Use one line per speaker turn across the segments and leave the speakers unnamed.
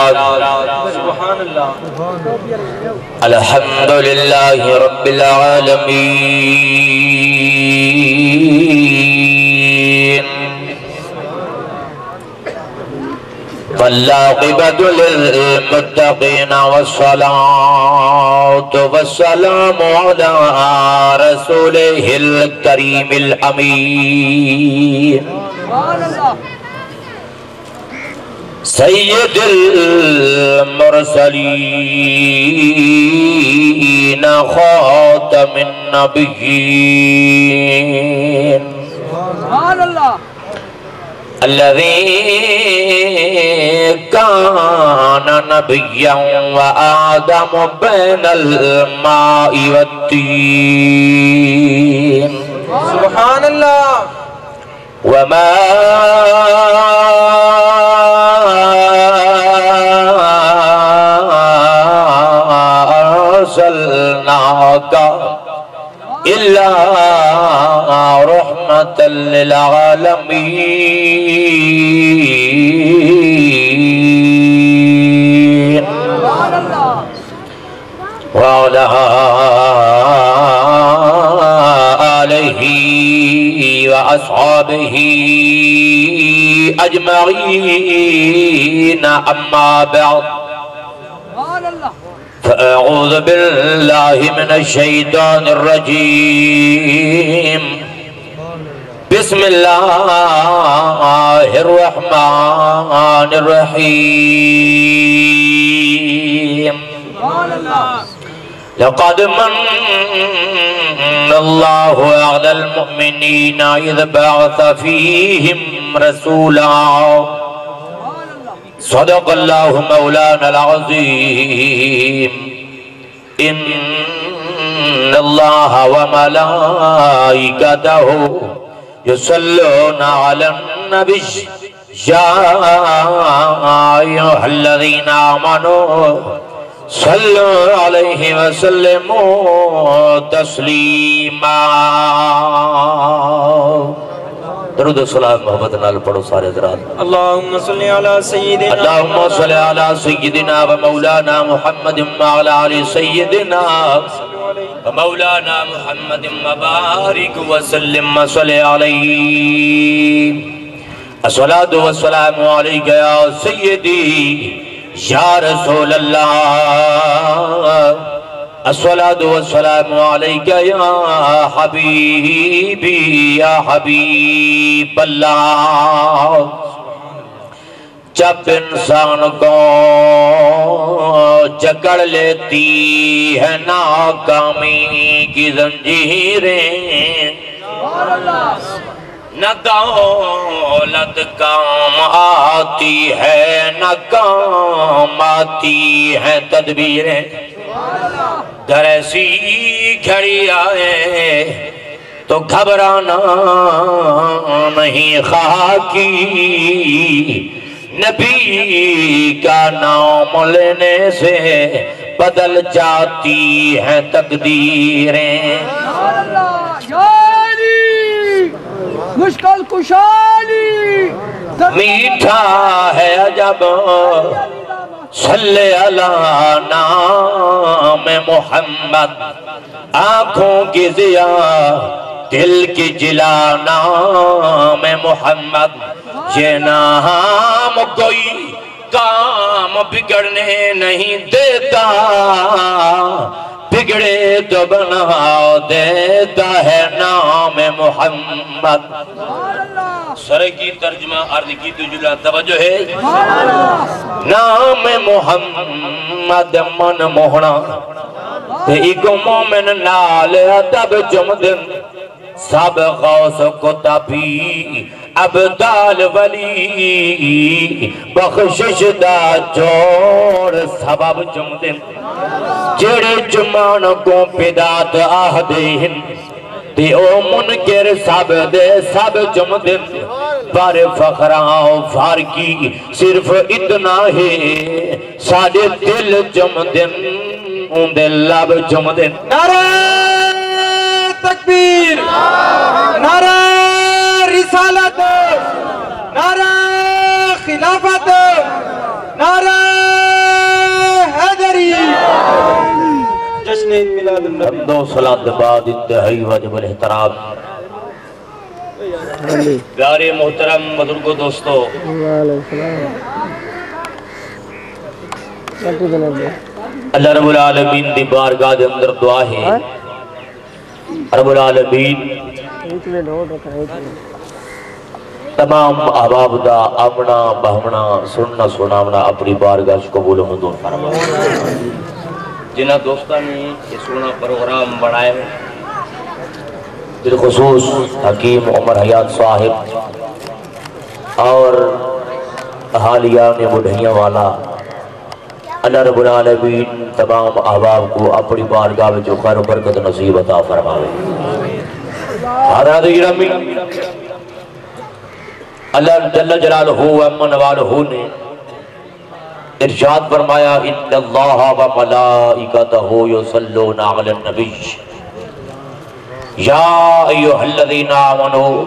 سبحان اللہ
الحمدللہ رب العالمین والعاقبۃ للمتقین والصلاة والسلام علی رسولہ الکریم الامین سید المرسلین خاتم النبیین الذي كان نبيا وآدم بين الماء والطين
سبحان اللہ
وما أرسلناك إلا رحمة للعالمين وعلى آله وأصحابه أجمعين أما بعد فأعوذ بالله من الشيطان الرجيم بسم الله الرحمن الرحيم لقد من الله على المؤمنين إذ بعث فيهم رسولا صدق الله مولانا العظيم إن الله وملائكته يصلون على النبي يا أيها الذين آمنوا صلوا عليه وسلموا تسلیما درود و سلام محبت نال پڑھو سارے حضرات
اللہم صلی علی سیدنا
اللہم صلی علی سیدنا و مولانا محمد وعلی آل سیدنا و مولانا محمد مبارک وسلم صلی علیہ الصلاة والسلام علیکہ یا سیدی یا رسول اللہ الصلاة والسلام علیکہ یا حبیبی یا حبیب اللہ جب انسان کو جکڑ لیتی ہے ناکامی کی زنجیریں نہ دولت کام آتی ہے نہ کام آتی ہے تدبیریں گر ایسی گھڑی آئے تو گھبرانا نہیں خاکی نبی کا نام لینے سے بدل جاتی ہیں تقدیریں
مشکل کشالی
میٹھا ہے عجب صلی اللہ نام محمد آنکھوں کی ضیاء دل کی جلا نام محمد یہ نام کوئی کام بگڑنے نہیں دیتا بگڑے تو بنا دیتا ہے نام محمد سر کی ترجمہ عرض کی تجھلا توجہ ہے نام محمد من موہنا ایک مومن نال ادب جمدن سب غوث کتابی عبدال ولی بخشش دا جوڑ سبب جمدن جڑے جمان کو پیدات آہدہن تے او منکر سب دے سب جمدن پر فخران فار کی صرف اتنا ہے ساڑے دل جمدن ان دل لب جمدن
نعرہ تکبیر نعرہ رسالت نعرہ خلافت نعرہ
حمد و صلاۃ بعد انتہائی واجب الاحترام پیارے محترم بزرگوں دوستو، اللہ رب العالمین دی بارگاہ دے اندر دعا ہے، رب العالمین تمام احباب دا آمنا بہمنا سننا سناونا اپنی بارگاہ قبول و منظور فرما۔ جنہ دوستان نے یہ سونا پروگرام بنائے بالخصوص حکیم عمر حیات صاحب اور احالیان بڑھیاں والا، اللہ رب العالمین تمام احباب کو اپنی بارگاہ میں جو خیر و برکت نصیب عطا فرمائے۔ حضرات گرامی، اللہ جل جلالہ و امن والہ نے ارشاد فرمایا ان اللہ و ملائکتہ یصلون علی النبی یا ایھا الذین آمنوا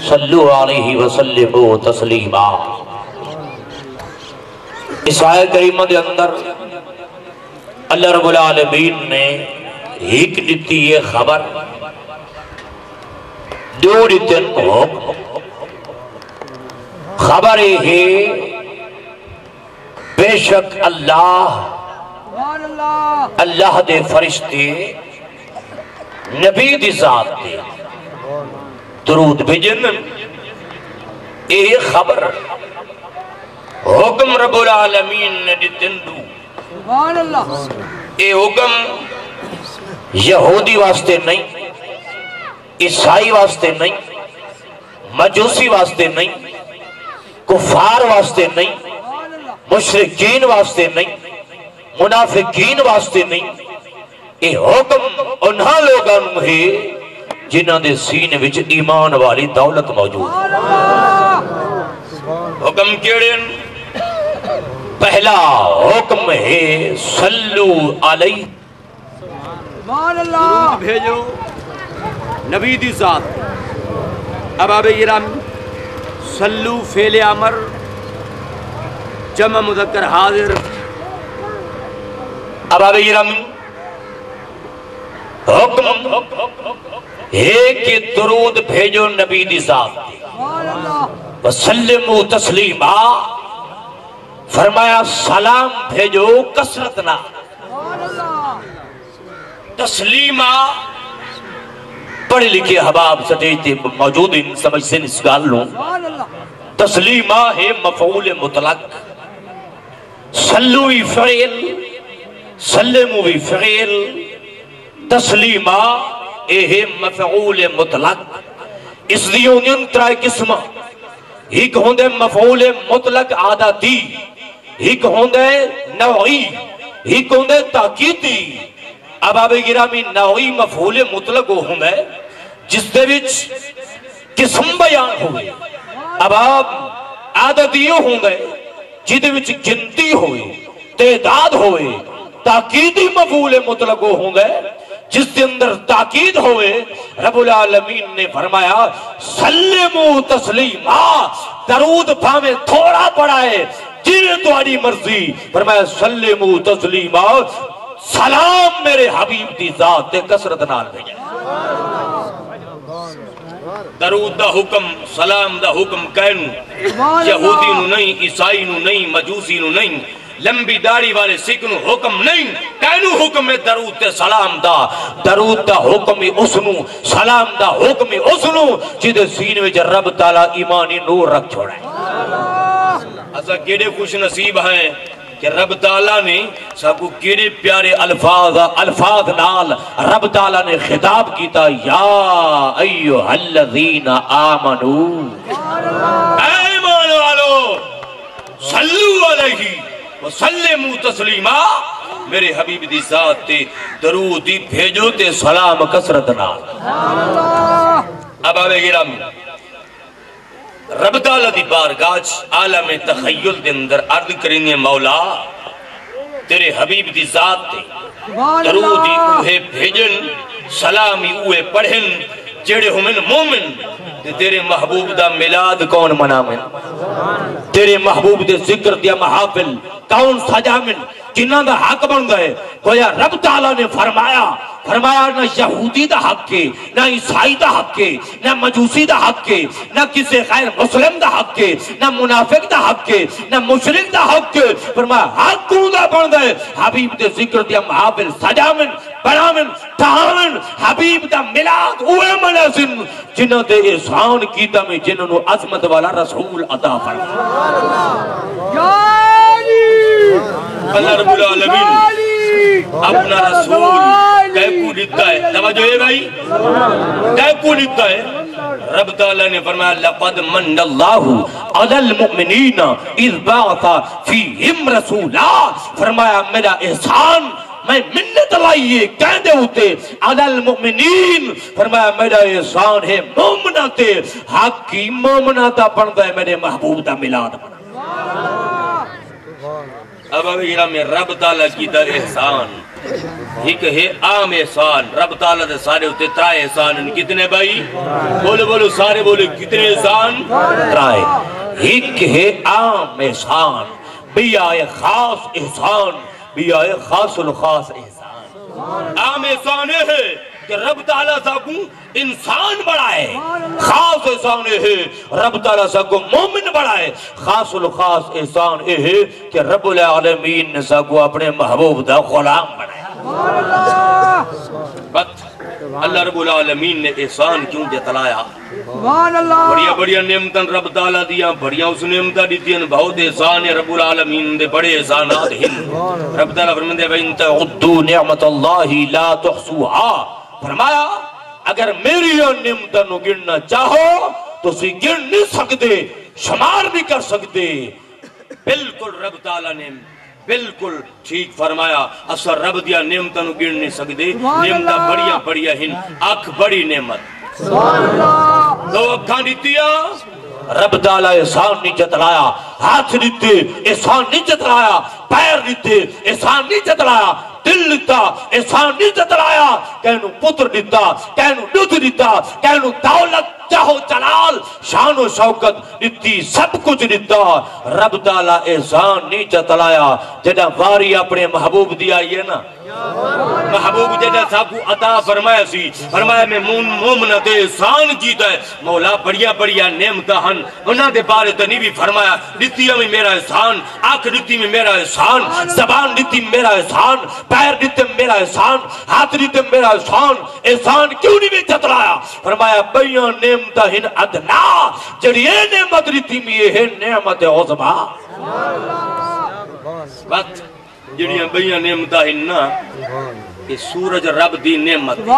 صلوا علیہ وسلموا تسلیما۔ اس آیت کریمہ دے اندر اللہ رب العالمین نے ایک دیتی یہ خبر دو دیتن خبر ہے بے شک اللہ دے فرشتے نبی دی ذات دے درود بھیجن، اے خبر حکم رب العالمین نے دیتن دو۔ اے حکم یہودی واسطے نہیں، عیسائی واسطے نہیں، مجوسی واسطے نہیں، کفار واسطے نہیں، مشرکین واسطے نہیں، منافقین واسطے نہیں، یہ حکم انہاں لوگوں ہے جنہاں دے سینے وچ ایمان والی دولت موجود۔ حکم کیڑے؟ پہلا حکم ہے صلو علیہ،
درود بھیجو نبی دی ذات۔ احباب کرام، صلو فعل امر جمع مذکر حاضر۔
احباب کرام، حکم ہے کہ درود بھیجو نبی دی ذات، وسلموا تسلیما، فرمایا سلام بھیجو کثرت نہ۔ تسلیما پڑھے لکھے احباب سجیتے موجود ہیں، سمجھ سے اس گال لوں۔ تسلیما ہے مفعول مطلق، صلوی فعل، سلموی فعل، تسلیما ہے مفعول مطلق۔ اس لیے انہیں ترائے قسمہ، ایک ہوندے مفعول مطلق عادتی، ایک ہوندے نوعی، ایک ہوندے تاکیدی۔ احباب گرامی، نوعی مفعول مطلق ہوندے جس دے وچ قسم بیان ہوئے، احباب عادتی ہوندے جدے وچ گنتی ہوئے، تعداد ہوئے۔ تاکیدی مفعول مطلق ہوندے جس دے اندر تاکید ہوئے۔ رب العالمین نے فرمایا سلموا تسلیما، درود بھاویں تھوڑا پڑا ہے جنہیں تمہاری مرضی، فرمایا سلموا تسلیما، سلام میرے حبیب دی ذات تے کثرت نال بھیجا۔
درود دا حکم، سلام دا حکم کہنو، یہودی نو نہیں، عیسائی نو نہیں، مجوسی نو نہیں، لمبی داڑھی والے سکھ نو حکم نہیں، کہنو حکم ہے درود تے سلام دا۔ درود دا حکم ہے اس نو، سلام دا حکم ہے اس نو جدے سینے میں جب رب تعالیٰ ایمانی نور رکھ چھوڑا ہے۔
اسا کیڑے خوش نصیب ہیں کہ رب تعالیٰ نے سب کو کیڑے پیارے الفاظ نال رب تعالیٰ نے خطاب کیتا، یا ایوہ الذین آمنو، اے ایمان والو، صلو علیہ وسلموا تسلیما، میرے حبیب دی ذات تے درود دی بھیجو تے سلام کثرت نال۔ احباب گرامی، رب تعالیٰ دی بارگاہ عالم تخیل دے اندر عرض کریں مولا تیرے حبیب دی ذات تے درودی اوہے بھیجن، سلامی اوہے پڑھن جڑے ہمیں مومن
تیرے محبوب دا میلاد کون منامن تیرے محبوب دے ذکر دیا محافل کون سجامن جنہاں دا حق بن گئے گویا رب تعالیٰ نے فرمایا نہ یہودی دا حق کے نہ عیسائی دا حق کے نہ مجوسی دا حق کے نہ کسی غیر مسلم دا حق کے نہ منافق دا حق کے نہ مشرک دا حق کے فرمایا حق کون دا بن گئے حبیب دے ذکر دیا محافل سجامن بنامن تہامن حبیب دا ملاد اوے منازن جنہوں دے احسان کیتا میں جنہوں نے عظمت والا رسول عطا فرمایا اللہ رب العالمین اپنا رسول کیکو لکھتا ہے توجہ ہے بھائی کیکو لکھتا ہے رب تعالیٰ نے فرمایا لقد من اللہ علی المؤمنین اذ بعث فیہم رسولا فرمایا میرا احسان میں منت لائیے کہندے ہوتے علی المؤمنین فرمایا میرا احسان ہے مومنات حق کی مومنات بندہ ہے میرے محبوب دا ملاد اب میں رب تعالیٰ کی دا احسان ایک ہے عام احسان رب تعالیٰ دے سارے ہوتے ترائے احسان کتنے بھائی بولو سارے بولو کتنے احسان ترائے ایک ہے عام احسان بھی آئے خاص احسان بھی آئے خاص الخاص احسان عام احسان ہے کہ رب تعالیٰ ساکوں انسان بڑھائے خاص احسان ہے رب تعالیٰ ساکوں مومن بڑھائے خاص الخاص احسان ہے کہ رب العالمین نے ساکوں اپنے محبوب دا غلام بڑھائے اللہ رب العالمین نے احسان کیوں جتلایا بڑیا بڑیا نعمتاں رب تعالیٰ دیا بڑیا اس نعمتاں دیتیں بہت احسان ہے رب العالمین دے بڑے احسانات ہیں رب تعالیٰ فرماتے ہیں وَإِن تَعُدُّوا نِعْمَةَ اللَّهِ لَا تُحْصُوهَا فرمایا اگر میری نعمتاں نو گرنا چاہو تو اسی گر نہیں سکتے شمار نہیں کر سکتے بالکل رب تعالیٰ نے بالکل ٹھیک فرمایا اثر رب دیا نعمتاں نو گر نہیں سکتے نعمتاں بڑیا بڑیا ہن اکھ بڑی نعمت دو اکھاں دیتیا رب تعالیٰ احسان نہیں جتلایا ہاتھ دیتے احسان نہیں جتلایا پیر دیتے احسان نہیں جتلایا دل دیتا احسان نہیں جتلایا کہنو پتر دیتا کہنو دودھ دیتا کہنو دولت چاہو جلال شان و شوکت دیتی سب کچھ دیتا رب تعالیٰ احسان نہیں جتلایا جدہ واری اپنے محبوب دیا یہ نا محبوب جدہ ساکو عطا فرمایا سی فرمایا میں مومنت احسان کیتا ہے مولا بڑیا بڑیا نعمتہ ہن انہاں دے بارے تنی بھی فرمایا دیتی میں میرا احسان آنکھ دیتی میں میرا احسان زبان دیتی میرا احسان پیر دیتے میرا احسان ہاتھ دیتے میرا احسان احسان کیوں نہیں بھی جتلایا فرمایا بیاں نعمتہ ہن ادنا جڑی اے نعمت دیتی میں یہ ہے نعمت عظمہ بات جڑیاں بیاں نعمتہ ہن نا کہ سورج رب دی نعمت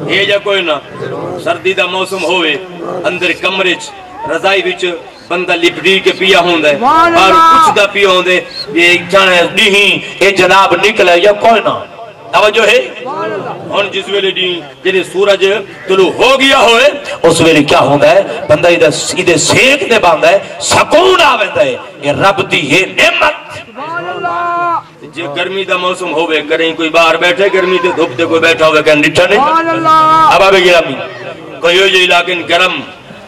یہ جا کوئی نا سردی دا موسم ہوئے اندر کمرچ رضائی بچ بندہ لپڑی کے پیا ہوں دے اور کچھ دا پیا ہوں دے یہ جانے نہیں یہ جناب نکلے یا کوئی نا توجہ ہے اور جس ویلے جنہیں سورج طلوع ہو گیا ہوئے اس ویلے کیا ہوں دے بندہ ادھے سیک دے باندھا ہے سکون آویں دے یہ رب دی یہ نعمت جی گرمی دا موسم ہوئے کریں کوئی باہر بیٹھے گرمی تے دھوپ تے کوئی بیٹھا ہوئے کہیں نٹھا نہیں اب آبے گرامی کوئی ہوئی علاقین گرم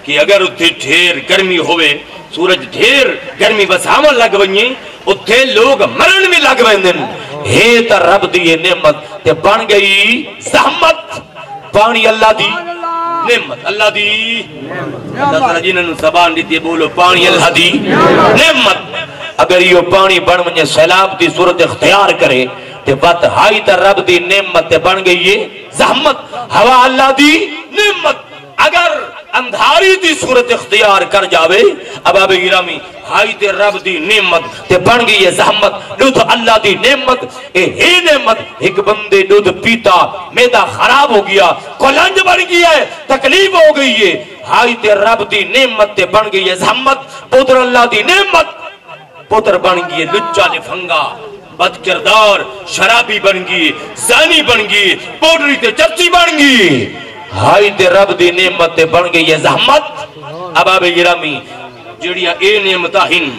کہ اگر اتھے ڈھیر گرمی ہوئے سورج ڈھیر گرمی بسامن لگ بنی اتھے لوگ مرن بھی لگ بندن ہے تا رب دی یہ نعمت تے بن گئی زحمت پانی اللہ دی نعمت اللہ دی اللہ تعالیٰ جنہوں نے زبان دیتی بولو پانی اللہ دی نعمت اگر یہ پانی بن منجھے سیلاب دی صورت اختیار کرے تے بات ہائی تا رب دی نعمت تے بن گئی یہ زحمت ہوا اللہ دی نعمت اگر اندھاری دی صورت اختیار کر جاوے اب آبے گرامی ہائی تے رب دی نعمت تے بن گئی یہ زحمت دودھ اللہ دی نعمت اے نعمت ایک بندے دودھ پیتا میدہ خراب ہو گیا کولنج بن گیا ہے تکلیف ہو گئی ہے ہائی تے رب دی نعمت تے بن گئی یہ زحمت پتر اللہ دی نعمت پتر بن گئی لچا لفنگا بد کردار شرابی بن گئی زانی بن گئی پوڈری تے چرچی بن گئی ہائی تے رب دی نعمت تے بن گئی یہ زحمت اب آبے گرامی جڑیاں اے نعمتہ ہن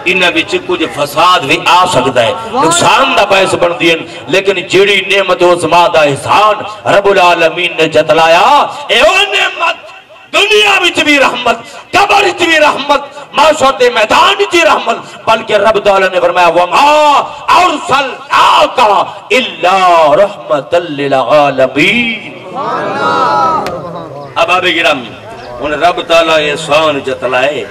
انہاں وچ کچھ فساد بھی آ سکتا ہے نقصان دا باعث بن دین لیکن جڑی نعمت و زما دا احسان رب العالمین نے جتلایا اے وہ نعمت
دنیا وچ بھی رحمت، قبر وچ بھی رحمت، محشر دے میدان وچ بھی رحمت، بلکہ رب تعالی نے فرمایا وما ارسلناک الا رحمت للعالمین۔
اب آبے گرامی ان رب تعالی احسان جتلائے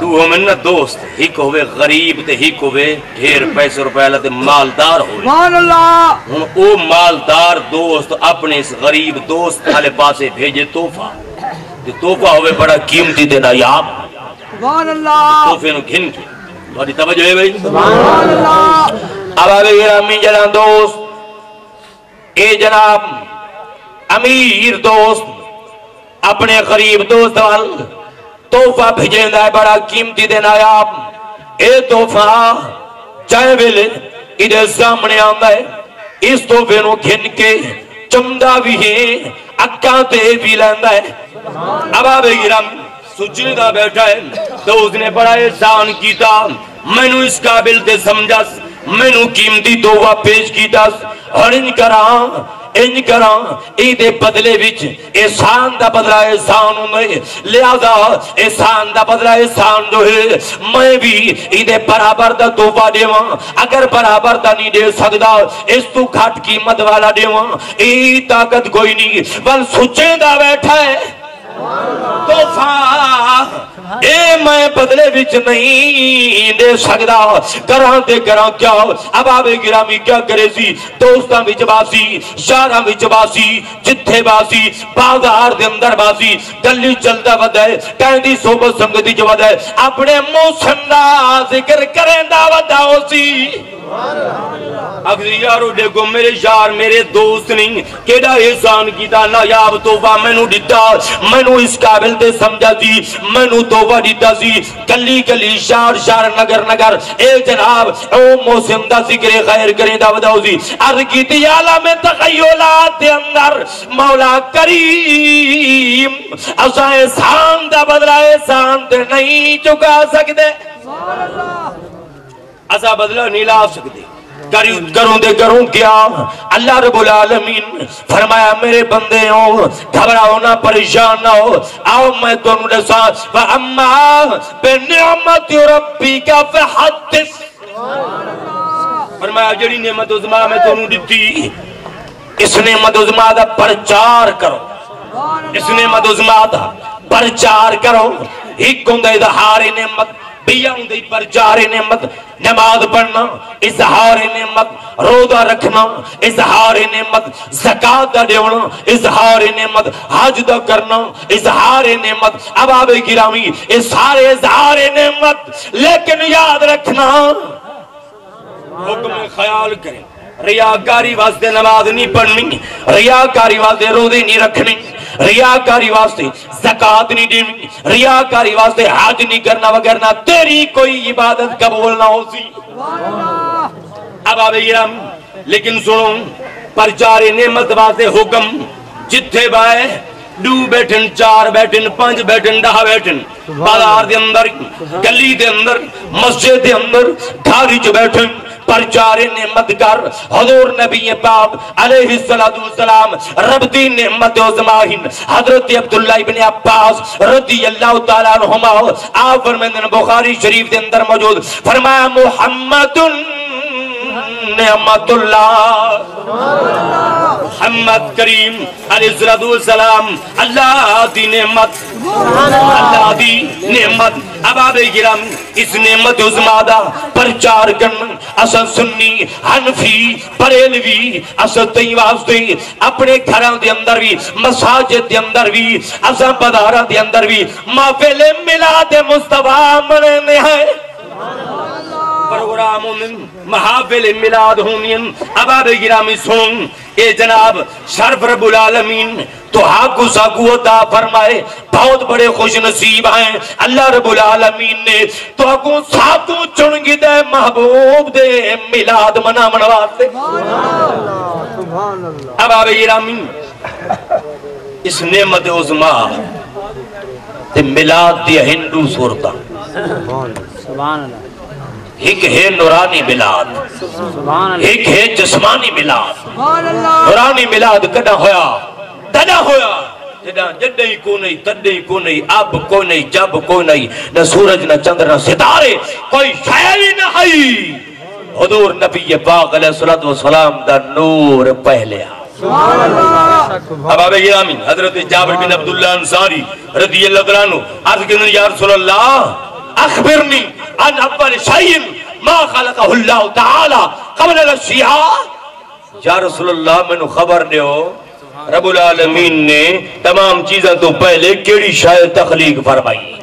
دو ہمیں نہ دوست، ہک ہوئے غریب تے ہک ہوئے ڈھیر پیسے روپے لتے مالدار ہوئے۔
سبحان اللہ۔
ان او مالدار دوست اپنے اس غریب دوست والے پاسے بھیجے تحفہ، تحفہ ہوئے بڑا قیمتی دے نایاب،
سبحان اللہ۔
تحفے نو گھن کے بڑی توجہ ہے بھائی۔
سبحان اللہ۔
اب آبے گرامی جناب دوست، اے جناب امیر دوست اپنے غریب دوست وال تحفہ بھیجیندا ہے بڑا قیمتی دے نایاب۔ اے تحفہ چاہے ویلے ادھر سامنے آندا ہے، اس تحفے نو گھن کے چمدا بھی ہے، اکاں تے بھی لیندا ہے۔ اب آبے گرامی
سجدہ بیٹھا ہے تو اس نے بڑا احسان کیتا، میں نو اس قابل تے سمجھا،
میں نو قیمتی تحفہ پیش کیتا، اور ان کراں ایدے بدلے وچ احسان دا بدلہ احسان ہوندے، لہذا احسان دا بدلہ احسان جو ہے میں بھی ایدے برابر دا تحفہ دیواں، اگر برابر دا نہیں دے سکدا اس تو گھٹ قیمت والا دیواں، ای طاقت کوئی نہیں، بل سچے دا بیٹھا ہے تحفہ اے میں بدلے وچ نہیں دے سکدا، کراں تے کراں کیا۔ اب آبے گرامی کیا کرے سی، دوستاں وچ باسی، یاراں وچ باسی، جتھے باسی، بازار دے اندر باسی، گلی چلدا ودا ہے، کہندی صحبت سنگتی جو ودا ہے، اپنے موسم دا ذکر کریندا ودا ہو سی۔
اگر یارو دیکھو میرے یار میرے دوست نہیں کیڑا احسان کیتا، نایاب تحفہ میں نو دیتا، میں نو اس قابل تے سمجھا سی، میں نو تحفہ دیتا سی، گلی گلی شار شار نگر نگر اے جناب او موسم دا ذکر خیر کریں دا وداؤ سی۔ عرض کی تی عالم تخیلات دے اندر مولا کریم اسا احسان دا بدلہ احسان تے نہیں چکا سکتے، اسا بدلہ نہیں لا سکتے،
کروں دے کروں کیا۔ اللہ رب العالمین فرمایا میرے بندے ہو گھبراؤ نہ پریشان نہ ہو، آؤ میں تمہیں دسا فَأَمَّا بِنِعْمَتِ رَبِّكَ فَحَدِّثْ،
فرمایا جڑی نعمت عظمہ میں تمہیں دیتی
اس نعمت عظمہ دا پرچار کرو، اس نعمت عظمہ دا پرچار کرو، ایک ہوں دے اظہار نعمت، بیاں دے پرچار نعمت، نماز پڑھنا اظہار نعمت، روزہ رکھنا اظہار نعمت، زکاة دا دیونا اظہار نعمت، حج دا کرنا اظہار نعمت۔ اب آبے گرامی اس سارے اظہار نعمت، لیکن یاد رکھنا
حکم خیال کریں، ریاکاری واسطے نماز نہیں پڑھنی،
ریاکاری واسطے روزے نہیں رکھنے، ریاکاری واسطے زکاة نہیں دینی، ریاکاری واسطے حج نہیں کرنا وگرنا تیری کوئی عبادت قبول نہ ہو سی۔
اب آبے گرام لیکن سنو پرچار نعمت واسطے حکم جتھے بائے دو بیٹھن، چار بیٹھن، پانچ بیٹھن، دہ بیٹھن، بازار دے اندر، گلی دے اندر، مسجد دے اندر، گھاری جو بیٹھن، پرچار نعمت کر۔ حضور نبی پاک علیہ السلام رب دی نعمت عظمائن حضرت عبداللہ ابن عباس رضی اللہ تعالیٰ عنہما آپ فرمائیں بخاری شریف دے اندر موجود، فرمایا محمد نعمت اللہ، محمد کریم علیہ السلام اللہ دی نعمت، اللہ دی نعمت۔ اب آبے گرام اس نعمت عظمہ دا پرچار کرنا اصل سنی حنفی بریلوی اصل تئی واسطے اپنے گھران دے اندر بھی، مساجد دے اندر بھی، اصل بازاراں دے اندر بھی محفل میلاد مصطفیٰ منانے ہیں، پروگرام محافل میلاد ہونین۔ اب آبے گرامی سن اے جناب شرف رب العالمین تو حق ساکو عطا فرمائے، بہت بڑے خوش نصیب ہیں اللہ رب العالمین نے تو حقوں ساتوں چنگی دے محبوب دے میلاد منا منواتے۔ اب آبے گرامی اس نعمت عظمہ تے میلاد دیا ہندو صورتہ،
سبحان اللہ،
ایک ہے نورانی میلاد، ایک ہے جسمانی میلاد۔ نورانی میلاد کدا ہویا
جڈیں کو نہیں تڈیں کو نہیں اب کو نہیں جب کو نہیں نہ سورج نہ چندر نہ ستارے کوئی شے نہ ہے حضور نبی پاک علیہ الصلوۃ والسلام دا نور پہلے
سبحان اللہ
اب آبے گرامی حضرت جابر بن عبداللہ انصاری رضی اللہ عنہ عرض کرنے یا رسول اللہ اخبرنی عن اول شیء ما خلقہ اللہ تعالی قبل الاشیاء یا رسول اللہ میں نے خبر دیو رب العالمین نے تمام چیزیں تو پہلے کیڑی شاید تخلیق فرمائی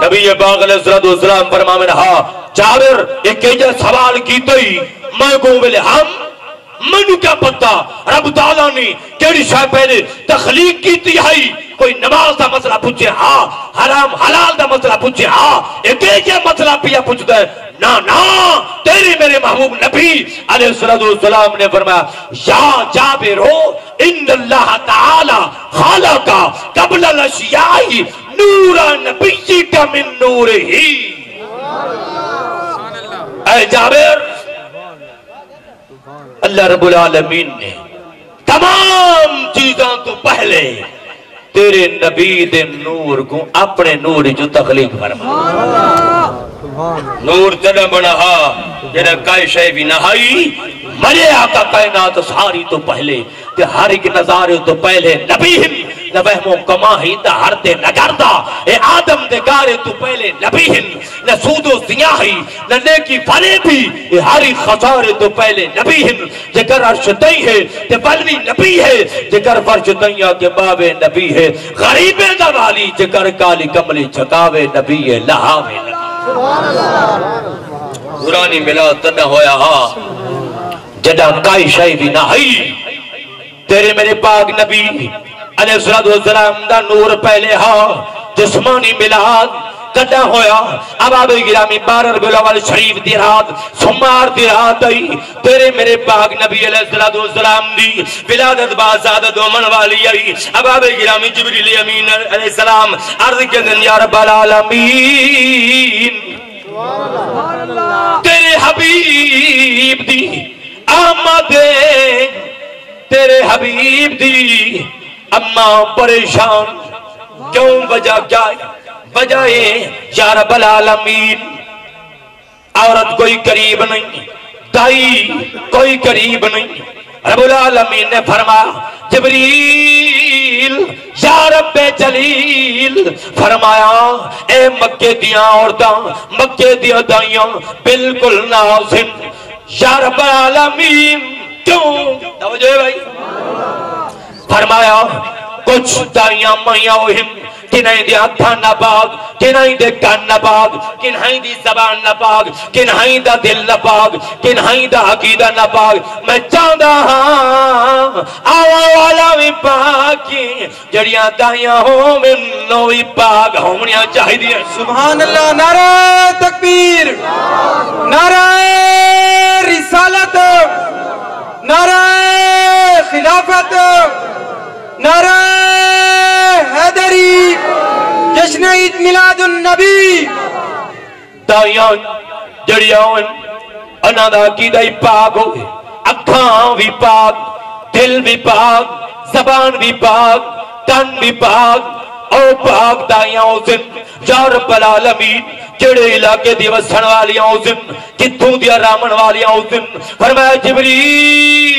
نبی پاک علیہ السلام فرما میں ہاں جابر ایک ایجا سوال کی تئی میں کو بلے ہم منو کیا پتا رب تعالیٰ نے کیڑی شاید پہلے تخلیق کی تھی ہائی کوئی نماز دا مسئلہ پوچھے ہاں حرام حلال دا مسئلہ پوچھے ہاں ایک ایجا مسئلہ پیا پوچھتا ہے نا تیرے میرے محبوب نبی علیہ السلام نے فرمایا یا جابر ہو ان اللہ تعالی خالقا قبل الاشیاء نور نبی کا من نور ہی اے جابر اللہ رب العالمین نے تمام چیزاں تو پہلے تیرے نبی دے نور کو اپنے نور جو تخلیق فرمایا نور تڑا بنا جنہ کئی شے بھی نہائی مرے آقا کائنات ساری تو پہلے تے ہر ایک نظارے تو پہلے نبی ہم نہ وہم و کما ہی تا ہر دے نگردہ اے آدم دے گارے تو پہلے نبی ہم نہ سود و سیاہی نہ نیکی فنے بھی اے ہر ایک خسارے تو پہلے نبی ہم جکر عرش تئی ہے تے بلوی نبی ہے جکر فرش تئیہ کے بابے نبی ہے غریب دوالی جکر کالی کملی چھکاوے نبی ہے لہاوے نبی قرآنی ملا تنہ ہویا ہاں جدہ کائی شائی بھی نہ ہی تیرے میرے پاک نبی علیہ السلام دا نور پہلے ہاں جسمانی ملاد کٹا ہویا اب آبے گرامی بارر بلاوال شریف دی رات سمار دی رات آئی تیرے میرے پاک نبی علیہ السلام دی ولادت بازادت و من والی آئی اب آبے گرامی جبریل امین علیہ السلام عرض کے دن یا رب العالمین تیرے حبیب دی آمد تیرے حبیب دی اماں پریشان کیوں وجہ کیا وجہ یا رب العالمین عورت کوئی قریب نہیں دائی کوئی قریب نہیں رب العالمین نے فرمایا جبریل یا رب جلیل فرمایا اے مکے دیاں عورتاں مکے دیاں دائیاں بالکل نازن یا رب العالمین کیوں توجہ ہے بھائی فرمایا کچھ دائیاں مائیاں ہوئیں کنہیں دی ہتھاں نپاک کنہیں دی کان نپاک کنہیں دی زبان نپاک کنہیں دا دل نپاک کنہیں دا عقیدہ نپاک میں چاہتا ہاں آوا والا بھی پاکی جڑیاں دائیاں ہوں منو بھی پاک ہومنیاں چاہی دیا
سبحان اللہ نعرہ تکبیر نعرہ رسالت نعرہ خلافت نعرہ حیدری جشن عید میلاد النبی
دائیاں جڑیاں انہاں دا عقیدہ ہی پاک ہوئے اکھاں بھی پاک دل بھی پاک زبان بھی پاک تن بھی پاک او پاک دائیاں اوزن یا رب العالمین جڑے علاقے دی وسن والیاں اوزن کتھوں دیا رامن والیاں اوزن فرمایا جبریل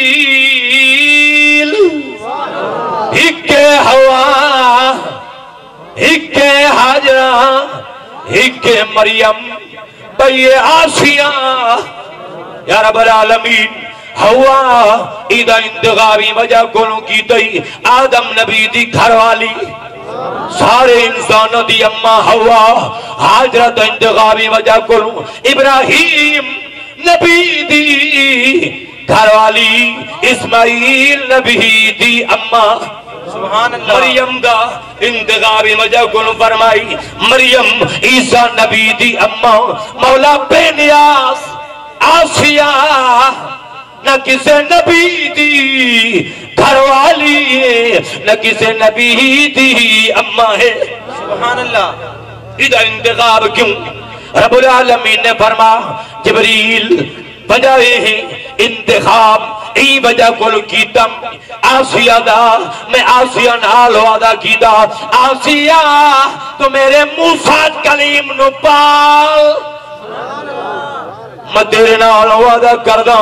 ہکے ہوا ہکے حاجرہ ہکے مریم بھئی آسیہ یا رب العالمین ہوا ایدہ انتخابی وجہ کونوں کی تئی آدم نبی دی گھر والی سارے انسانوں دی اماں ہوا حاجرہ انتخابی وجہ کونوں ابراہیم نبی دی گھر والی اسماعیل نبی دی اماں سبحان اللہ مریم دا انتخابی وجہ کونوں فرمائی مریم عیسیٰ نبی دی اماں مولا بے نیاز آسیہ نہ کسے نبی دی گھر والی ہے نہ کسے نبی دی اماں ہے سبحان اللہ ادھا انتخاب کیوں رب العالمین نے فرما جبریل بجائے ہیں انتخاب
ای وجہ کل کیتا آسیہ دا میں آسیہ نال وعدہ کیتا آسیہ تو میرے موسیٰ کلیم نو پال میں تیرے نال وعدہ کردہ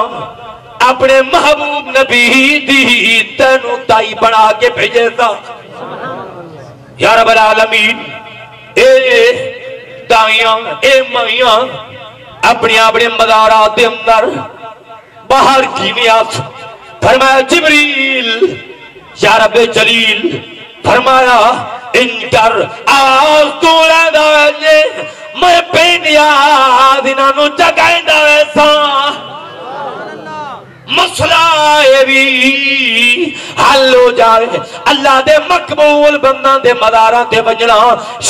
اپنے محبوب نبی دی تینو تائی بنا کے بھیجے تھا یا رب العالمین اے دائیاں اے مائیاں اپنی اپنے مدارات دے اندر باہر کی نیاز فرمایا جبریل یا رب جلیل فرمایا انکر آز تو لیندہ ویجے میں پینیا دینانو جگائیں دا ویسا مسئلہ اے بھی حل ہو جائے اللہ دے مقبول بندہ دے مدارہ دے بجنا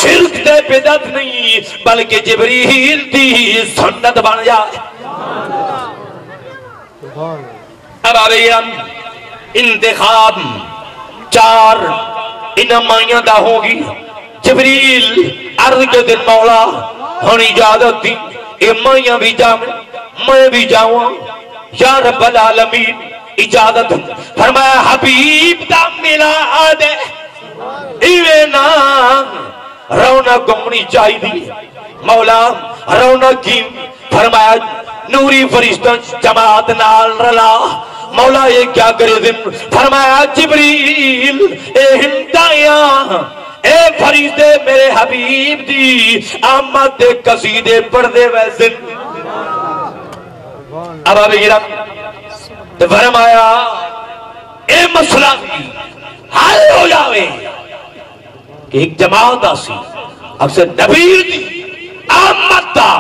شرک دے بدت نہیں بلکہ جبریل دی سنت بن جائے اب آبیرم انتخاب 4 انمائیاں دا ہوگی جبریل عرض کے دن مولا ہونی اجازت دی امائیاں بھی جاؤں میں بھی جاؤں یا رب العالمین اجازت فرمایا حبیب دا ملا دے ایوے نام رونا گمنی چاہی دی مولا رونا کی فرمایا نوری فرشتہ جماعت نال رلا مولا یہ کیا کرے دن فرمایا جبریل اے ہندائیاں اے فرشتے میرے حبیب دی آمد دے قصیدے پڑھ دے ویسے اب ابھی گرم تو فرمایا اے مسئلہ بھی حل ہو جاوے کہ ایک جماعت آسی اب سے نبی دی آمد دا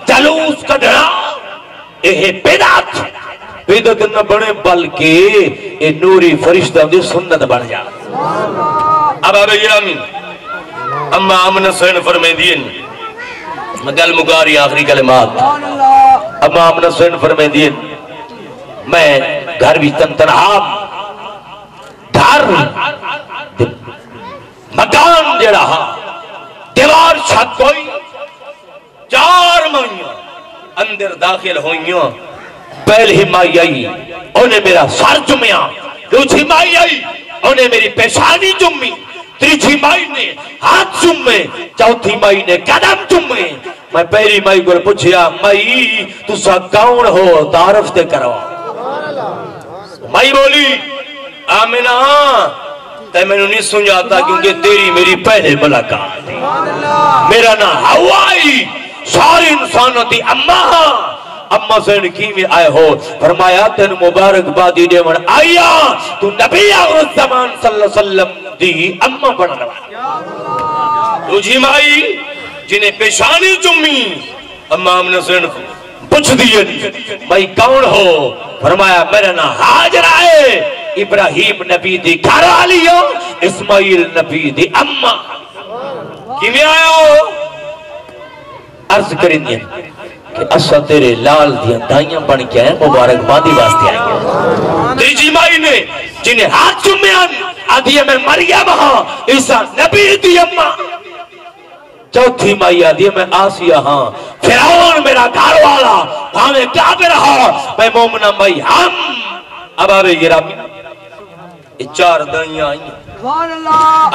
جلوس کڑھنا اے بیدات بیدات نہ بڑھے بلکہ اے نوری فرشتہ دی سنت بڑھ جا اب ابھی گرم اما آمن سین فرمین دین مگل مگاری آخری کلمات اما آمن سین فرمین دین میں گھر بھی تنہا گھر مکان دے رہا دیوار چھت کوئی 4 مہینے اندر داخل ہوئیاں پہلی مائی آئی انہیں میرا سر جمعیاں دوسری مائی آئی انہیں میری پیشانی جمعی تیسری مائی نے ہاتھ جمعے چوتھی مائی نے قدم جمعے میں پہلی مائی کو پوچھیا مائی تو سا کون ہو تعارف تے کرو مائی بولی آمینہ تے میں نے نہیں سنجاتا کیونکہ تیری میری پہلے ملاقات تھی میرا نا ہوائی ساری انسانوں تھی اممہ سین کیویں آئے ہو فرمایا تین مبارک بادی دیون آیا تو نبی آخر زمان صلی اللہ علیہ وسلم دی اممہ بڑھ رہا تجھی مائی جنہیں پیشانی جمی اممہ آمنہ سین پوچھ دیئے بھائی کون ہو فرمایا میرا نا حاجر آئے ابراہیم نبی دی گھر آلیو اسماعیل نبی دی اممہ کیویں آئے ہو عرض کریں دیں کہ اسا تیرے لال دیاں دائیاں بن کے ہیں مبارک بادی واسطے آئیں گے تیجی مائی نے جنہیں ہاتھ چمیان آدھیے میں مریم ہاں عیسیٰ نبی دی اممہ چوتھی مائی آدھیے میں آسیہ ہاں فرعون میرا گھر والا ہمیں کعبہ رہا میں مومنہ مائی ہم اب آبے گرامی یہ 4 دائیاں آئیں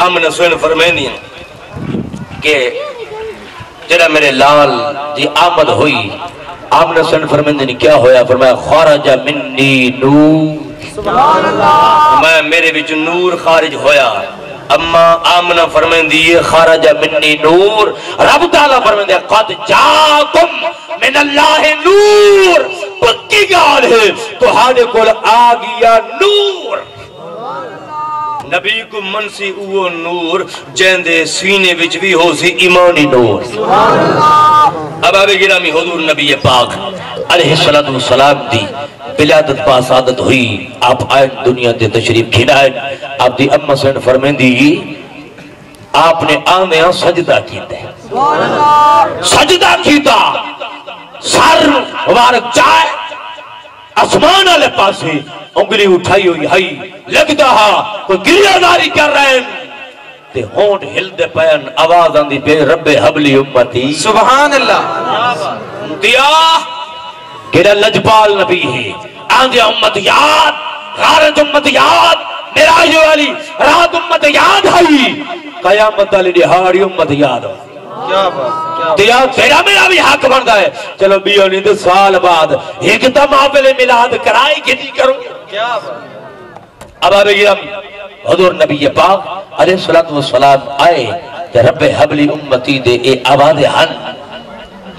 آمنہ سوین فرمینی کہ جنہ میرے لال دی آمد ہوئی آمنہ سن فرمندنی کیا ہویا فرمایا خارج منی نور فرمایا میرے بچ نور خارج ہویا اما آمنہ فرمندی یہ خارج منی نور رب تعالیٰ فرمندی قد جاکم من اللہ نور پکی گال ہے تو ہانے کول آگیا نور نبی کو منسی اوہ نور جیندے سینے وچ بھی ہو سی ایمانی نور اب آبے گرامی حضور نبی پاک علیہ السلام دی بلادت پاسادت ہوئی آپ آئین دنیا دے تشریف کھنائیں آپ دی اممہ سین فرمین دی آپ نے آنے ہاں سجدہ کیتا ہے سجدہ کیتا سر مبارک چائے اسمان والے پاسے انگلی اٹھائی ہوئی ہائی لگتا ہا کوئی گریہ داری کر رہے ہیں تے ہونٹ ہل دے پین آواز آن دی پہ رب حبلی امتی سبحان اللہ دیا کہ لجبال نبی ہے آندھے امت یاد غارت امت یاد میراج والی رات امت یاد آئی قیامت والی دہاڑی امت یاد ہو تیرا میرا بھی حق بنتا ہے چلو بیو نہیں تو سال بعد ایک تا محفل میلاد کرائے کتنی کروں اب آبے گرام حضور نبی پاک علیہ السلام آئے کہ رب حبلی امتی دے اے آباد ہن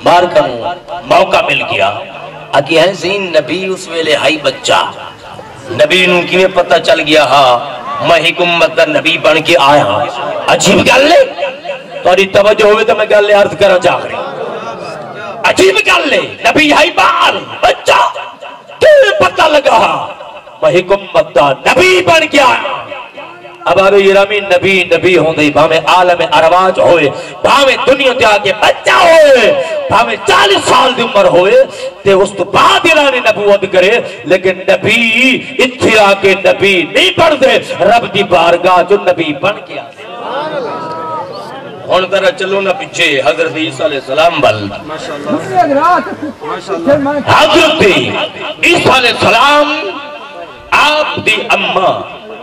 مار کروں موقع مل گیا اکی ہیں زین نبی اس ویلے ہائی بچہ نبی نوں کی میں پتہ چل گیا ہاں میں ایک امت دا نبی بن کے آیا ہاں عجیب گل لے توڑی توجہ ہوئے تو میں گل لے عرض کرنا چاہ رہی عجیب گل لے نبی ہائی بال بچہ کیوں پتہ لگا ہاں میں ایک امت دا نبی بن کے آیا اب آبے گرامی نبی ہوں دے بھامے عالم ارواج ہوئے بھامے دنیا تے آگے بچہ ہوئے بھامے 40 سال دی عمر ہوئے تے اس تو بعد اعلان نبوت کرے لیکن نبی اتھے آگے نبی نہیں بن دے رب دی بارگاہ جو نبی بن گیا ہون طرح چلو نہ پیچھے حضرت عیسیٰ علیہ السلام بل حضرت عیسیٰ علیہ السلام آپ دی اممہ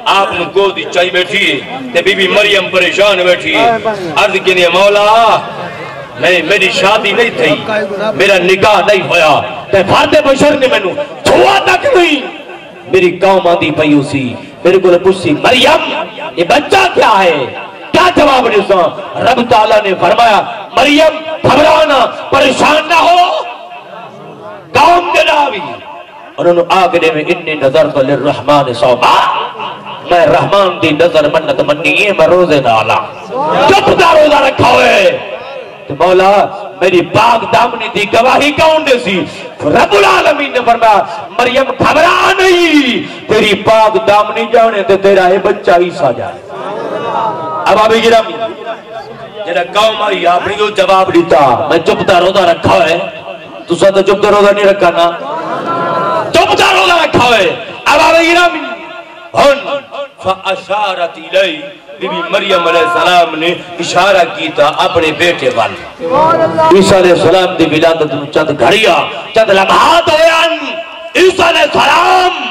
آپ نے کو دی چاہی بیٹھی ہے تے بی بی مریم پریشان بیٹھی ہے عرض کینی مولا میری شادی نہیں تھی میرا نکاح نہیں ہویا تے فاتح بشر نے میں چھوا تک نہیں میری قوم آندھی پئی اسی میرے کو پوچھی مریم یہ بچہ کیا ہے کیا جواب نے سا رب تعالیٰ نے فرمایا مریم گھبرانا پریشان نہ ہو قوم کے ناوی اور انہوں آگے میں انی نظرت للرحمن صوبا میں رحمان دی نظر منت منی میں روزے نالا جب دا روزہ رکھا ہوئے تو مولا میری پاک دامنی دی گواہی کون دے سی رب العالمین نے فرمایا مریم گھبرا نہیں تیری پاک دامنی جانے تے تیرا ہے بچہ عیسیٰ جائے اب آبی گرامی جنہا قوم آئی آپ نے جو جواب دیتا میں چپتا روزہ رکھا ہے تو ساتھ چپتا روزہ نہیں رکھا نا چپتا روزہ رکھا ہے اب آبی گرامی فَأَشَارَتِ إِلَيْهِ بی بی مریم علیہ السلام نے اشارہ کیتا اپنے بیٹے والے عیسیٰ علیہ السلام دی ولادت میں چند گھڑیا چند لمحات ہویان عیسیٰ علیہ السلام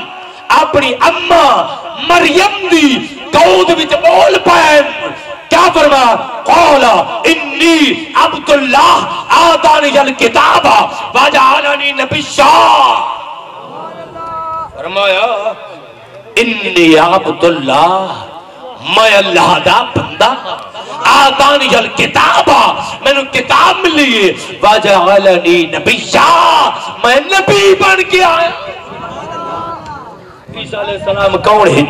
اپنی اممہ مریم دی گود وچ بول پائن کیا فرما قولا انی عبداللہ آتانی الکتاب وجعلنی نبیّا فرمایا انی عبداللہ میں اللہ دا بندہ آتانی الکتاب میں نے کتاب ملی وجعلنی نبیّا میں نبی بن کے آیا عیسیٰ علیہ السلام کون ہے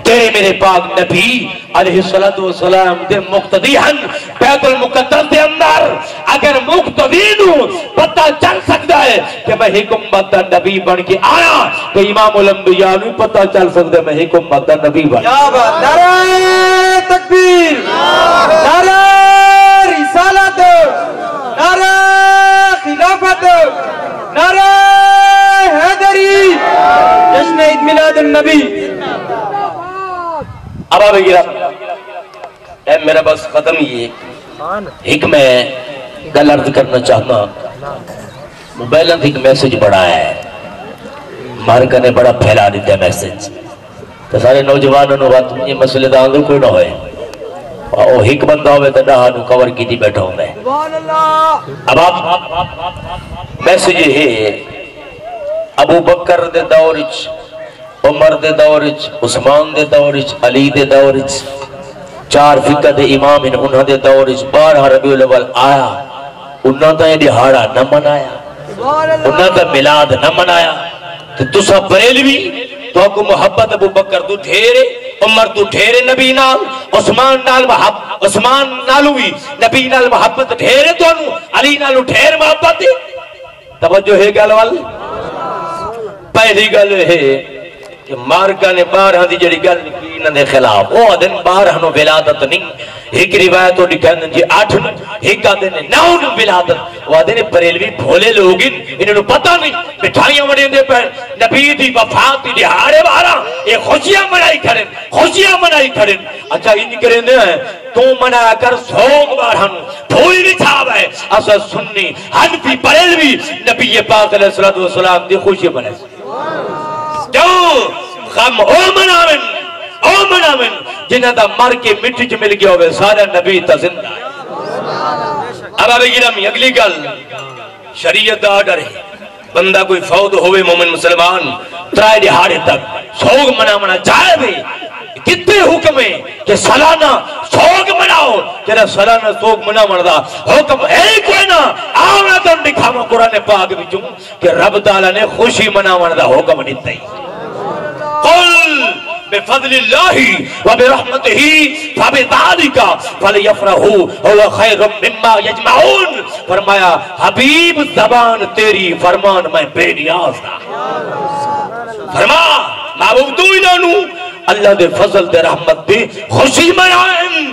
تیرے میرے پاک نبی علیہ السلام دے مقتدی ہن بیت المقدس دے اندر اگر مقتدی نو پتہ چل سکتا ہے کہ میں ایک امت دا نبی بن کے آیا تو امام الانبیاء نو پتہ چل سکتا ہے میں ایک امت دا نبی بن
نعرہ تکبیر نعرہ رسالت نعرہ خلافت نعرہ حیدری جشن عید میلاد النبی
اب آبے گرا اے میرا بس ختم ہی ایک میں گل عرض کرنا چاہتا موبائلوں ایک میسج بڑا ہے مارکہ نے بڑا پھیلا دیتا ہے میسج تو سارے نوجوانوں نے بات یہ مسئلے دا اندر کوئی نہ ہوئے اور ایک بندہ ہوئے تو نہ کور کی تھی بیٹھا ہوں میں اب آپ میسج ہے ابو بکر دے دورچ عمر دے دورچ عثمان دے دورچ علی دے دورچ چار فقہ دے امام انہوں دے دورچ 12 ربیع الاول آیا انہوں تا یہ دہاڑا نہ منایا انہوں تا میلاد نہ منایا تو تسا بریلوی تو آپ کو محبت ابو بکر تو ٹھیرے عمر تو ٹھیرے نبی نال عثمان نالوی نبی نال محبت ٹھیرے تو انہوں علی نالو ٹھیر محبت دی توجہ ہے گل وال پہلی گل ہے کہ مارکہ نے 12 دی جڑی گل کی انہوں نے خلاف وہ دن 12 نو ولادت نہیں ایک روایت ہو لکھا ہے جی 8 نو ایک دن 9 نو ولادت وہ دن بریلوی بھولے لوگ انہوں نے پتہ نہیں مٹھائیاں بڑے دے پر نبی دی وفات دی دہاڑے 12 یہ خوشیاں منائی کھڑیں اچھا انہی کریں دے ہیں تو منع کر سوگ 12 نو بھولی بھی چھاو ہے اسا سنی حنفی بریلوی نبی پاک علیہ السلام دی خوشی منائی کیوں غم او مناون جنہ دا مر کے مٹی چ مل گیا ہوئے سارا نبی تا زندہ ہے۔ اب آبے گرامی اگلی گل شریعت دا آرڈر ہے بندہ کوئی فوت ہوئے مومن مسلمان ترائے دہاڑے تک سوگ مناونا چاہے بھی کتنے حکم ہے کہ سالانہ سوگ مناؤ تیرا سالانہ سوگ مناونا دا حکم ہے کوئی نہ آونا تو دکھاوا قرآن پاک بچوں کہ رب تعالیٰ نے خوشی مناونا دا حکم دیتا ہی قل بفضل اللہ وبرحمتہ فبذالک فلیفرحوا هو خیر مما یجمعون فرمایا حبیب زبان تیری فرمان میں بے نیاز تھا فرما معبود تو انہوں اللہ دے فضل دے رحمت دے خوشی منائیں۔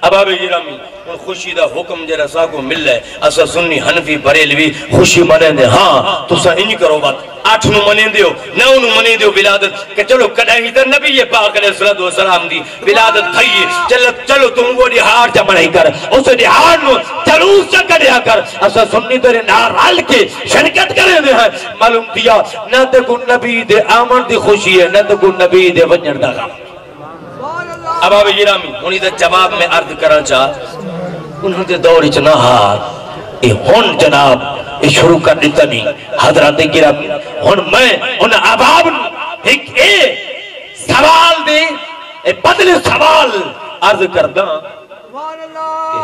اب آبے جرامی خوشی دا حکم جرا سا کو مل رہا ہے اسا سنی حنفی بریلوی خوشی منیں دے ہاں تو سا انج کرو بات 8 نو منیں دیو 9 نو منیں دیو ولادت کہ چلو کدائی تے نبی پاک علیہ الصلوۃ والسلام دی ولادت تھی چلو تم وہ دیہار چ منائی کر اس دیہار نو جلوس چ کڈیا کر اسا سنی تیرے نال رل کے شرکت کرے دے ہیں معلوم دیا نہ تے کو نبی دے آمن دی خوشی ہے نہ تے کو نبی دے ونجن دا غم۔ اب آبے جرامی انہی دے جواب میں عرض کرنا چاہ انہوں دے دور اچنا ہاتھ اے ہون جناب اے شروع کر دیتا نہیں حضرات گرامی ہون میں ان عباب ایک اے سوال دے اے بدل سوال عرض کردہ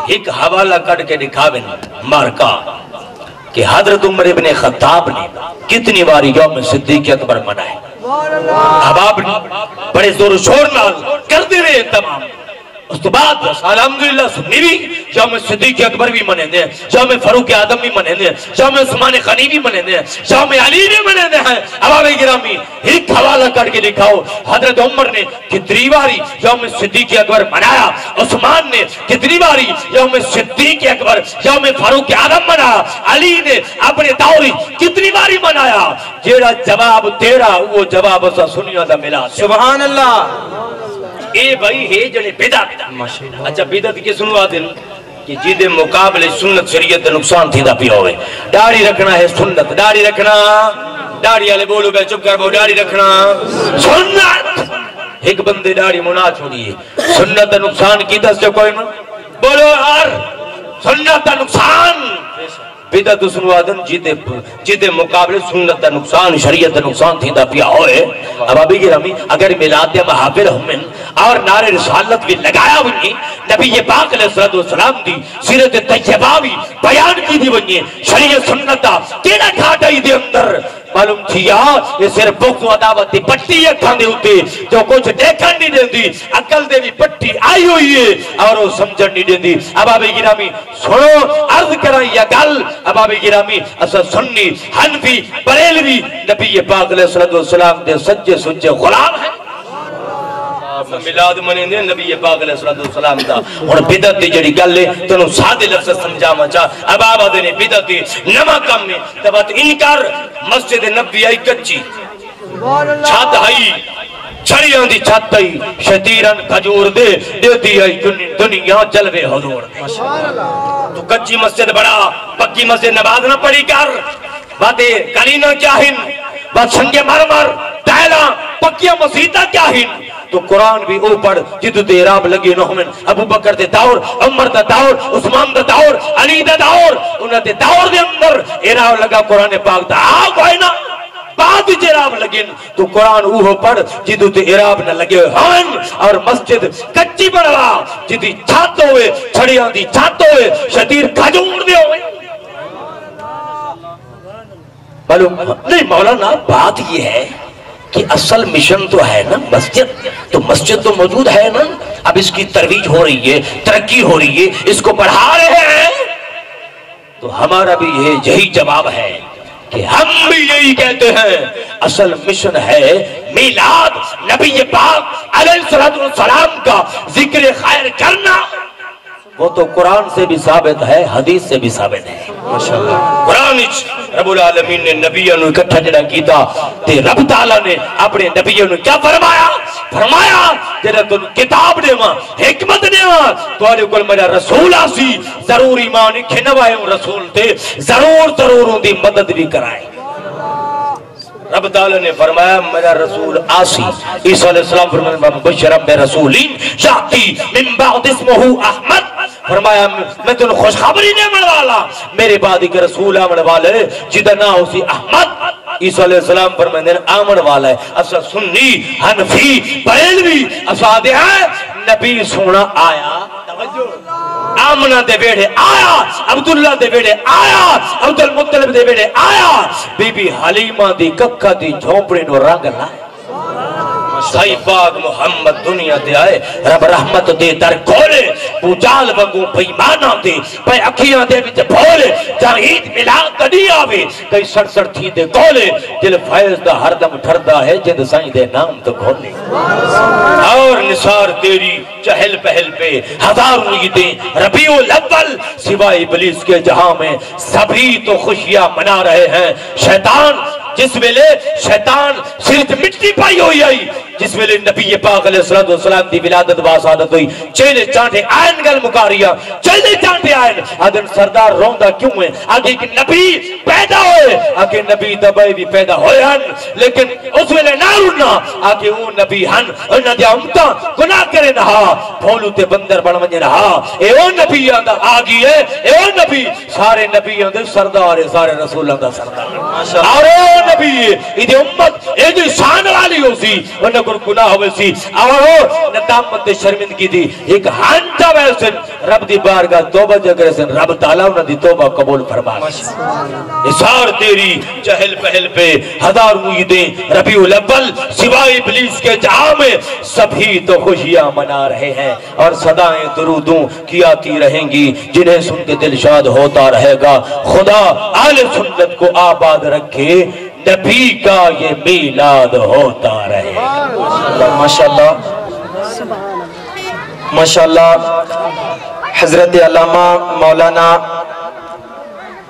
کہ ایک حوالہ کٹ کے دکھاویں مارکا کہ حضرت عمر ابن خطاب نے کتنی باری یوم صدیق اکبر منائے حباب نے بڑے زور و شور نال کر دے رہے تمام اس تو بعد الحمدللہ سنی بھی یوم صدیق اکبر بھی منیں دے یوم فاروق اعظم بھی منیں دے یوم عثمان غنی بھی منیں دے یوم علی بھی منیں دے ہیں عوام گرامی ایک حوالہ کر کے دکھاؤ حضرت عمر نے کتنی باری یوم صدیق اکبر منایا عثمان نے کتنی باری یوم صدیق اکبر یوم فاروق اعظم منایا علی نے اپنے دور کتنی باری منایا جیڑا جواب تیرا وہ جواب اسا سنیا دا ملا
سبحان اللہ۔
اے بھائی ہے جڑے بدعت اچھا بدعت کی سنوا دن کہ جیدے مقابلے سنت شریعت دے نقصان تھی دا پیا ہوئے داڑھی رکھنا ہے سنت داڑھی رکھنا داڑھی والے بولو بے چپ کر بو داڑھی رکھنا سنت ایک بندے داڑھی منا چھوڑی ہے سنت دا نقصان کی دس جو کوئی نہ بولو یار سنت دا نقصان بدعت سنوا دن جیدے مقابلے سنت دا نقصان شریعت دا نقصان تھی دا پیا ہوئے اب ابھی گرامی اگر ملاد محافل ہمیں اور نعرے رسالت بھی لگایا ہوئی نبی پاک علیہ السلام دی سیرت طیبہ بھی بیان کی دی ہوئی شریعت سنت دا کیڑا گھاٹائی دے اندر معلوم تھیا یہ صرف بغض و عداوت دی پٹی اکھان دے ہوتے جو کچھ دیکھن نہیں دیں دی عقل دے بھی پٹی آئی ہوئی ہے اور وہ سمجھن نہیں دیں دی اب آبے گرامی سنو عرض کرائیں یا گل اب آبے گرامی اسا سنی حنفی بریلوی نبی پاک علیہ السلام دے سجے سجے غلام ہیں ملاد منیں دے نبی پاک علیہ السلام دا اور بدعت دی جڑی گل ہے تنوں سادے لفظ سمجھاواں چاہ اب آبا دے نے بدعت دی نما کم میں تبات انکار مسجد نبی آئی کچی چھت آئی چھڑیاں دی چھت آئی شتیرن کھجور دے دی آئی دنیا جلوے حضور تو کچی مسجد بڑا پکی مسجد نماز نہ پڑھی کر باتیں کلینا کیا ہن بات سنگے مرمر ٹائلہ پکیاں مسیدہ کیا ہن تو قرآن بھی اوپر جدو دے عراب لگی نومن ابو بکر دے دور عمر دے دور عثمان دے دور علی دے دور انہاں دے دور دے اندر عراب لگا قرآن پاک دا آگ ہوئے نا بعد جے عراب لگن تو قرآن اوہ پر جدو دے عراب نہ لگے ہن اور مسجد کچی بڑھا جدی چھات ہوئے چھڑیاں دی چھات ہوئے شدیر کھجور دے ہوئے بلو نہیں مولانا بات یہ ہے کہ اصل مشن تو ہے نا مسجد تو موجود ہے نا اب اس کی ترویج ہو رہی ہے ترقی ہو رہی ہے اس کو بڑھا رہے ہیں تو ہمارا بھی یہی جواب ہے کہ ہم بھی یہی کہتے ہیں اصل مشن ہے میلاد نبی پاک علیہ السلام کا ذکر خیر کرنا وہ تو قرآن سے بھی ثابت ہے حدیث سے بھی ثابت ہے قرآن رب العالمین نے نبیوں نے اکٹھا جڑا کیتا تے رب تعالیٰ نے اپنے نبیوں نے کیا فرمایا جڑا تن کتاب دے ماں حکمت دے ماں تو آنے کل میرا رسول آسی ضرور ایمان کھنوائے رسول تے ضرور ان دی مدد بھی کرائے رب تعالی نے فرمایا میرا رسول آسی عیسیٰ علیہ السلام فرمایا بشرم بے رسولین یاتی من بعد اسمہ احمد فرمایا میں تنہوں خوشخبری نہیں والا میرے بعد ایک رسول آمن والا ہے جدہ نہ اسی احمد عیسیٰ علیہ السلام فرمایا آمن والا ہے اسا سنی حنفی بریلوی اسا دے ہیں نبی سونا آیا آمنہ دے بیڑے آیا عبداللہ دے بیڑے آیا عبدالمطلب دے بیڑے آیا بی بی حلیمہ دی ککھا دی جھونپڑی نو رنگ لائے سائی پاک محمد دنیا دے آئے رب رحمت دے در کھولے پوچال بگو پیمانہ دے پہ اکھیاں دے بھی بھولے جہاں عید ملاد کدی آوے کئی سڑ سڑ تھی دے کھولے دل فیض دا ہر دم ٹھردا ہے جد سائیں دے نام تو کھولے اور نثار تیری چہل پہل پہ ہزار عیدیں ربیع الاول سوائے ابلیس کے جہاں میں سبھی تو خوشیاں منا رہے ہیں شیطان جس ویلے شیطان صرف مٹی پائی ہوئی آئی جس ویلے نبی پاک علیہ السلام دی ولادت باسادت ہوئی چیلے چانٹے آئین گل مکاریا چیلے چانٹے آئین آدھن سردار روندہ کیوں ہے آگے کہ نبی پیدا ہوئے آگے نبی دبائی بھی پیدا ہوئے ہن لیکن اس ویلے نہ رنا آگے وہ نبی ہن انہاں دیا امتہ گناہ کرے نہا بھولو تے بندر بڑھ منجے نہا اے او نبی آندہ آگی ہے اے او نبی سارے نبی آندہ سردار سارے رسول آندہ سردار اور اے نبی ایدی امت ایدی شان والی ہو سی انہاں کو گناہ ہوئے سی اور ندامت شرمندگی دی ایک ہانٹا ویسن رب دی بارگاہ توبہ جگر سن رب تعالیٰ انہاں دی توبہ قبول فرما اثار تیری چہل پہل پہ ہزار عیدیں ربیع الاول سوائے ابلیس کے جہاں میں سبھی تو خوشیاں منا رہے ہیں اور صدائیں درودوں کی آتی رہیں گی جنہیں سن کے دل شاد ہوتا رہے گا خدا آل سنت کو آباد رکھے نبی کا یہ میلاد ہوتا رہے
ماشاءاللہ ماشاءاللہ حضرت علامہ مولانا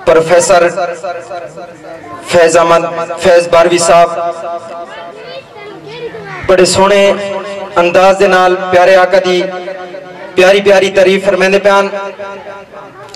پروفیسر فیض احمد فیض باروی صاحب بڑے سونے انداز دے نال پیارے آقا دی پیاری پیاری تعریف فرمیندے پیان